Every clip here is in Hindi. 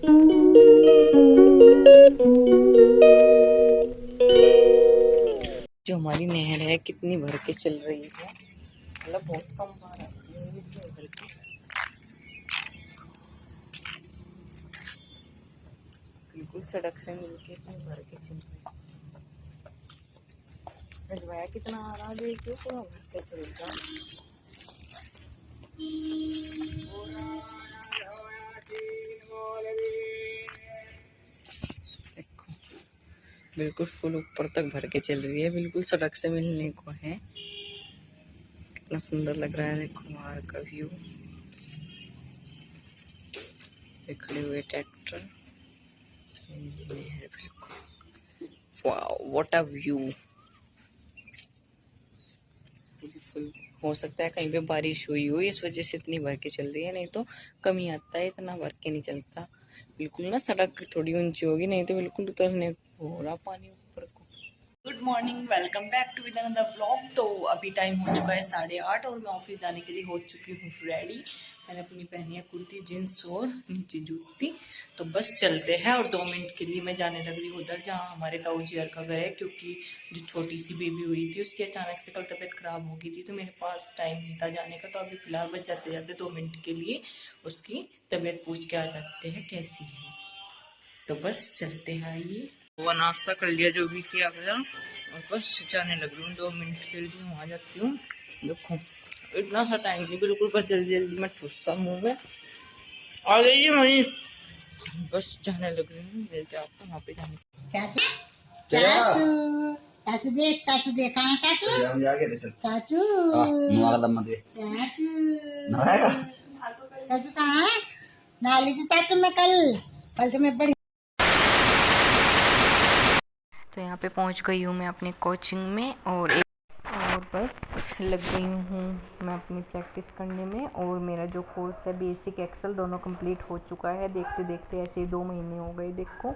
जो हमारी नहर है कितनी भर के चल रही है, मतलब बहुत कम बार आती है इतनी भर के। बिल्कुल सड़क से मिलके इतनी भर के चल रही है। रजवाया कितना आ रहा देखिए, पूरा भर के चलेगा। बिल्कुल फुल ऊपर तक भर के चल रही है, बिल्कुल सड़क से मिलने को है। कितना सुंदर लग रहा है, देखो बाहर का व्यू। खड़े हुए tractor, wow what a view. Beautiful. हो सकता है कहीं पे बारिश हुई हो, इस वजह से इतनी भर के चल रही है, नहीं तो कम ही आता है, इतना भर के नहीं चलता। बिल्कुल ना सड़क थोड़ी ऊंची होगी, नहीं तो बिल्कुल उतरने को हो रहा पानी ऊपर को। Good morning, welcome back to with another blog. तो अभी टाइम हो चुका है 8:30 और मैं ऑफिस जाने के लिए हो चुकी हूँ रेडी। मैंने अपनी पहनी है कुर्ती जींस और नीचे जूती। तो बस चलते हैं, और 2 मिनट के लिए मैं जाने लग रही हूँ उधर जहाँ हमारे ताऊ जी का घर है, क्योंकि जो छोटी सी बेबी हुई थी उसकी अचानक से कल तबीयत खराब हो गई थी, तो मेरे पास टाइम नहीं था जाने का। तो अभी फिलहाल बस जाते जाते 2 मिनट के लिए उसकी तबीयत पूछ के आ जाते हैं कैसी है। तो बस चलते हैं। ये वो नाश्ता कर लिया जो भी किया गया, और बस जाने लग रही हूँ। 2 मिनट के लिए वहाँ जाती हूँ। देखो इतना सा टाइम नहीं, बिल्कुल बस जल्दी जल्दी में ठुस्सा मुँह में आ गई वहीं। बस जाने लग रही हूँ, मिलते आपको वहाँ पे जाने। चाचू चाचू चाचू देख कहाँ चाचू चाचू चाचू कहाँ है? नाली थी चाचू मैं कल तो मैं बड़ी। तो यहाँ पे पहुँच गई हूँ मैं अपने कोचिंग में, और बस लग गई हूँ मैं अपनी प्रैक्टिस करने में। और मेरा जो कोर्स है बेसिक एक्सेल दोनों कंप्लीट हो चुका है, देखते देखते ऐसे ही 2 महीने हो गए देखो।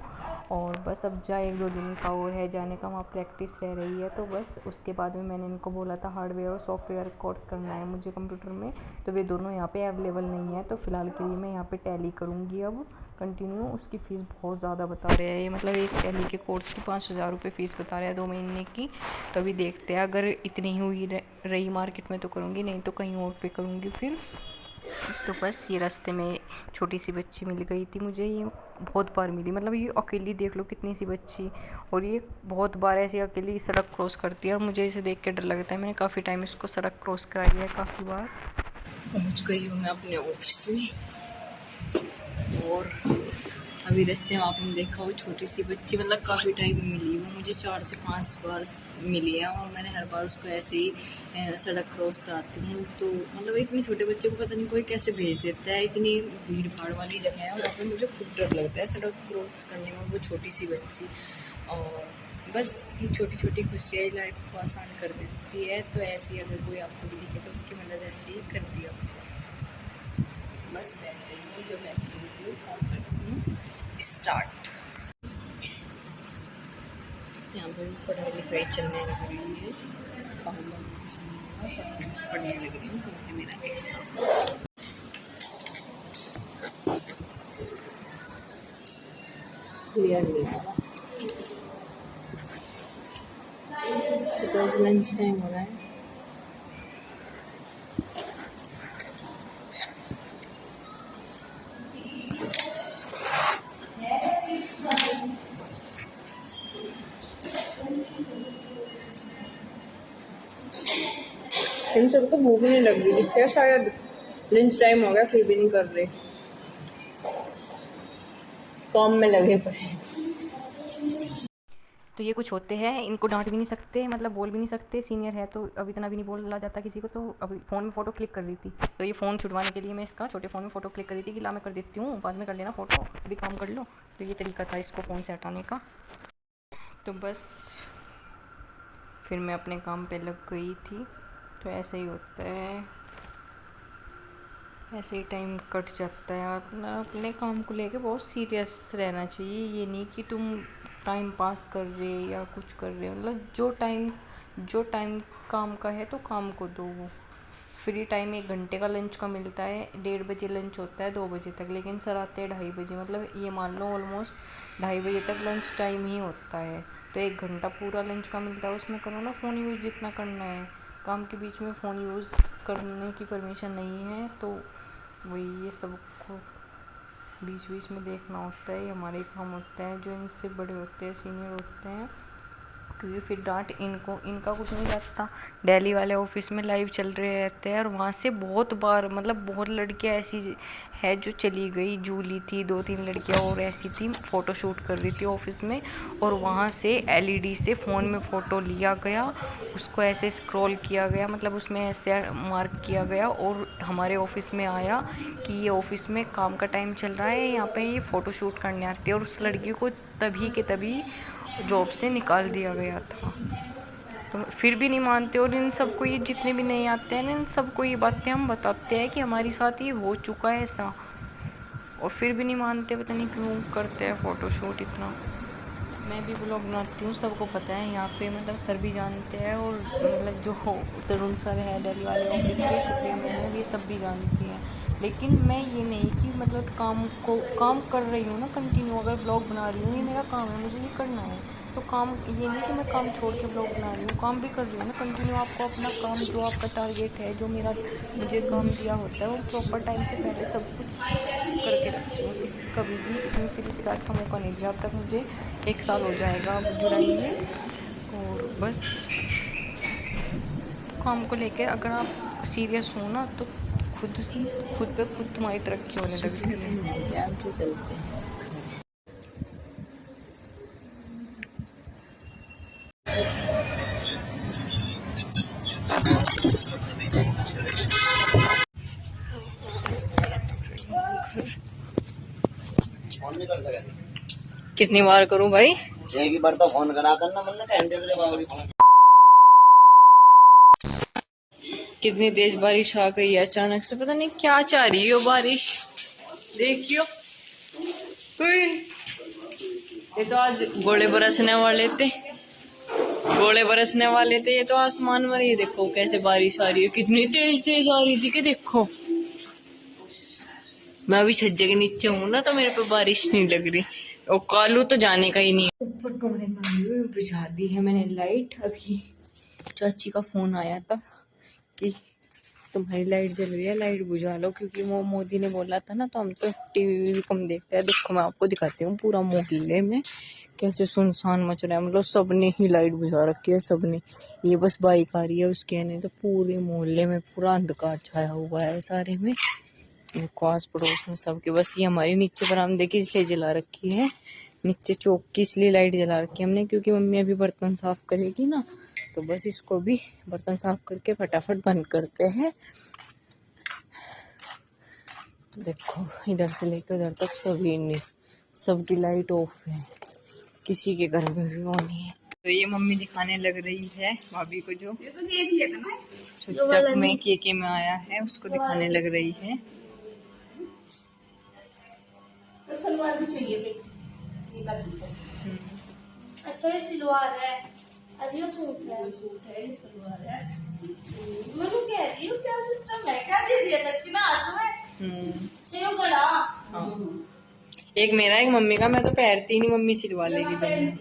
और बस अब 1-2 दिन का और है जाने का, वहाँ प्रैक्टिस रह रही है। तो बस उसके बाद में मैंने इनको बोला था हार्डवेयर और सॉफ्टवेयर कोर्स करना है मुझे कंप्यूटर में, तो वे दोनों यहाँ पे अवेलेबल नहीं है। तो फ़िलहाल के लिए मैं यहाँ पे टैली करूँगी अब कंटिन्यू। उसकी फ़ीस बहुत ज़्यादा बता रहे हैं ये, मतलब एक टैली के कोर्स की 5,000 रुपये फ़ीस बता रहे हैं 2 महीने की। तो अभी देखते हैं, अगर इतनी ही हुई रही मार्केट में तो करूँगी, नहीं तो कहीं और पे करूँगी फिर। तो बस ये रास्ते में छोटी सी बच्ची मिल गई थी मुझे, ये बहुत बार मिली, मतलब ये अकेली देख लो कितनी सी बच्ची, और ये बहुत बार ऐसे अकेली सड़क क्रॉस करती है, और मुझे इसे देख के डर लगता है। मैंने काफ़ी टाइम इसको सड़क क्रॉस कराई है, काफ़ी बार। पहुँच गई हूँ मैं अपने ऑफिस में, और अभी रास्ते में आपने देखा वो छोटी सी बच्ची, मतलब काफ़ी टाइम मिली, वो मुझे 4 से 5 बार मिली है, और मैंने हर बार उसको ऐसे ही सड़क क्रॉस कराती हूँ। तो मतलब इतने छोटे बच्चे को पता नहीं कोई कैसे भेज देता है, इतनी भीड़ भाड़ वाली जगह है, और वहाँ पर मुझे खुद डर लगता है सड़क क्रॉस करने में, वो छोटी सी बच्ची। और बस ये छोटी छोटी खुशियाँ लाइफ को आसान कर देती है। तो ऐसे ही अगर कोई आपको भी दिखे तो उसकी मदद ऐसे ही कर दिया। बस बैठ रही हूँ, जो मैं काम करती हूँ स्टार्ट। यहाँ पर पढ़ाई लिखाई चलने लग रही है, काम पढ़ने लग रही हूँ क्योंकि मेरा एग्जाम क्लियर नहीं हुआ। बिकॉज लंच टाइम हो रहा है। इन सबको भूख नहीं लग रही क्या, शायद लंच टाइम हो गया फिर भी नहीं कर रहे, काम में लगे पड़े। तो ये कुछ होते हैं, इनको डांट भी नहीं सकते, मतलब बोल भी नहीं सकते, सीनियर है तो अब इतना भी नहीं बोला जाता किसी को। तो अभी फ़ोन में फ़ोटो क्लिक कर रही थी, तो ये फ़ोन छुड़वाने के लिए मैं इसका छोटे फ़ोन में फ़ोटो क्लिक कर रही थी कि ला मैं कर देती हूँ, बाद में कर लेना फ़ोटो, अभी काम कर लो। तो ये तरीका था इसको फ़ोन से हटाने का। तो बस फिर मैं अपने काम पे लग गई थी। तो ऐसे ही होता है, ऐसे ही टाइम कट जाता है। अपने काम को लेके बहुत सीरियस रहना चाहिए, ये नहीं कि तुम टाइम पास कर रहे या कुछ कर रहे, मतलब जो टाइम काम का है तो काम को दो, वो फ्री टाइम 1 घंटे का लंच का मिलता है। 1:30 बजे लंच होता है 2 बजे तक, लेकिन सर आते हैं 2:30 बजे, मतलब ये मान लो ऑलमोस्ट 2:30 बजे तक लंच टाइम ही होता है। तो 1 घंटा पूरा लंच का मिलता है, उसमें करो ना फ़ोन यूज़ जितना करना है। काम के बीच में फ़ोन यूज़ करने की परमिशन नहीं है, तो वही ये सब को बीच बीच में देखना होता है। ये हमारे काम होता है, जो इनसे बड़े होते हैं, सीनियर होते हैं, क्योंकि फिर डांट इनका कुछ नहीं लगता। दिल्ली वाले ऑफिस में लाइव चल रहे रहते हैं, और वहाँ से बहुत बार, मतलब बहुत लड़कियाँ ऐसी है जो चली गई। जूली थी, 2-3 लड़कियाँ और ऐसी थी, फ़ोटो शूट कर रही थी ऑफिस में, और वहाँ से LED से फ़ोन में फ़ोटो लिया गया, उसको ऐसे स्क्रॉल किया गया, मतलब उसमें ऐसे मार्क किया गया, और हमारे ऑफिस में आया कि ये ऑफिस में काम का टाइम चल रहा है, यहाँ पे ये फ़ोटो शूट करने आती है, और उस लड़की को तभी के तभी जॉब से निकाल दिया गया था। तो फिर भी नहीं मानते, और इन सबको, ये जितने भी नहीं आते हैं ना, इन सबको ये बातें हम बताते हैं कि हमारी साथ ये हो चुका है ऐसा, और फिर भी नहीं मानते। पता नहीं क्यों करते हैं फ़ोटोशूट इतना। मैं भी ब्लॉग बनाती हूँ, सबको पता है यहाँ पे, मतलब सर भी जानते हैं, और मतलब जो तरुण सर है दिल्ली वाले ऑफिस के सुप्रीम है, ये सब भी जानती हैं। लेकिन मैं ये नहीं कि मतलब काम कर रही हूँ ना कंटिन्यू, अगर ब्लॉग बना रही हूँ, ये मेरा काम है, मुझे ये करना है, तो काम ये नहीं कि मैं काम छोड़ के ब्लॉग बना रही हूँ, काम भी कर रही हूँ ना कंटिन्यू। आपको अपना काम, जो आपका टारगेट है, जो मुझे काम दिया होता है, वो प्रॉपर टाइम से पहले सब कुछ करके रखती हूँ। कभी भी इतनी सी भी शिकायत का मौका नहीं दिया अब तक। मुझे 1 साल हो जाएगा जुलाई में, और बस तो काम को लेके अगर आप सीरियस हो ना, तो खुद पे खुद तुम्हारी तरक्की होने लगती है। ध्यान से चलते हैं। फोन नहीं कर सकते। कितनी बार करूं भाई? एक ही बार तो फोन करा करना, मन ने कहते थे बाबू फोन। कितनी तेज बारिश आ गई है अचानक से, पता नहीं क्या चाह रही हो बारिश। देखियो, ये तो आज गोले बरसने वाले थे, ये तो आसमान में। ये देखो कैसे बारिश आ रही है, कितनी तेज तेज आ रही थी कि देखो। मैं अभी छज्जे के नीचे हूँ ना, तो मेरे पे बारिश नहीं लग रही, और कालू तो जाने का ही नहीं। ऊपर कमरे में बुझा दी है मैंने लाइट। अभी चाची का फोन आया था कि तुम्हारी लाइट जल रही है, लाइट बुझा लो, क्योंकि वो मोदी ने बोला था ना, तो हम तो टीवी भी कम देखते हैं। देखो मैं आपको दिखाती हूँ पूरा मोहल्ले में कैसे सुनसान मच रहा है, मतलब सबने ही लाइट बुझा रखी है, सबने। ये बस बाइक आ रही है उसके, नहीं तो पूरे मोहल्ले में पूरा अंधकार छाया हुआ है सारे में, आस पड़ोस में सबके। बस ये हमारी नीचे बरामदे की इसलिए जला रखी है, नीचे चौक की इसलिए लाइट जला रखी है हमने, क्योंकि मम्मी अभी बर्तन साफ करेगी ना, तो बस इसको भी बर्तन साफ करके फटाफट बंद करते हैं। तो देखो इधर से लेकर उधर तक सबकी लाइट ऑफ है, किसी के घर में भी वो नहीं है। तो ये मम्मी दिखाने लग रही है भाभी को, जो छुच्चक में केके में आया है, उसको दिखाने लग रही है। तो सलवार भी चाहिए अच्छा ये सलवार है, अरे ये सूट है, ये सलवार है। मैं तो कह रही हूँ क्या सिस्टम है, क्या दे दिया चाची ना हाथ में। चाहिए बड़ा। हाँ। एक मेरा एक मम्मी का, मैं तो पहनती नहीं, मम्मी सिलवा लेगी दोनों।